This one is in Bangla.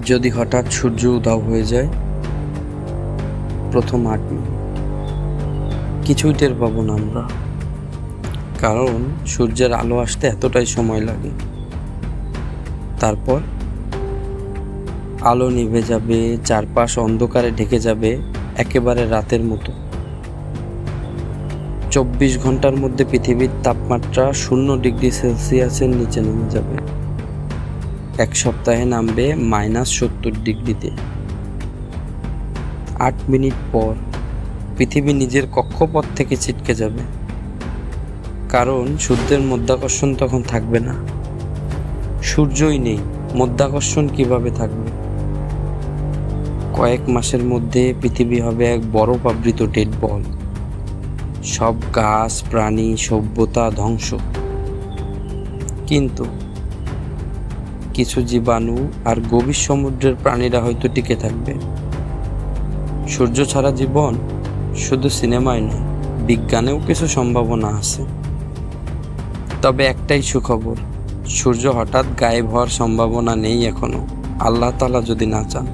যদি হঠাৎ সূর্য উধাও হয়ে যায়, প্রথম 8 মিনিট কিছুই টের পাবো না আমরা, কারণ সূর্যের আলো আসতে এতটাই সময় লাগে। তারপর আলো নিভে যাবে, চারপাশ অন্ধকারে ঢেকে যাবে, একেবারে রাতের মতো। 24 ঘন্টার মধ্যে পৃথিবীর তাপমাত্রা 0 ডিগ্রি সেলসিয়াসের নিচে নেমে যাবে। 1 সপ্তাহে নামবে -70 ডিগ্রিতে। 8 মিনিট পর পৃথিবী নিজের কক্ষপথ থেকে ছিটকে যাবে, কারণ সূর্যের মাধ্যাকর্ষণ তখন থাকবে না। সূর্যই নেই, মাধ্যাকর্ষণ কিভাবে থাকবে? কয়েক মাসের মধ্যে পৃথিবী হবে এক বরফ আবৃত ডেড বল। সব গাছ, প্রাণী, সভ্যতা ধ্বংস। কিন্তু কিছু জীবাণু আর গভীর সমুদ্রের প্রাণীরা হয়তো টিকে থাকবে। সূর্য ছাড়া জীবন শুধু সিনেমায় নয়, বিজ্ঞানেও কিছু সম্ভাবনা আছে। তবে একটাই সুখবর, সূর্য হঠাৎ গায়েব হওয়ার সম্ভাবনা নেই এখনো, আল্লাহ তাআলা যদি না চান।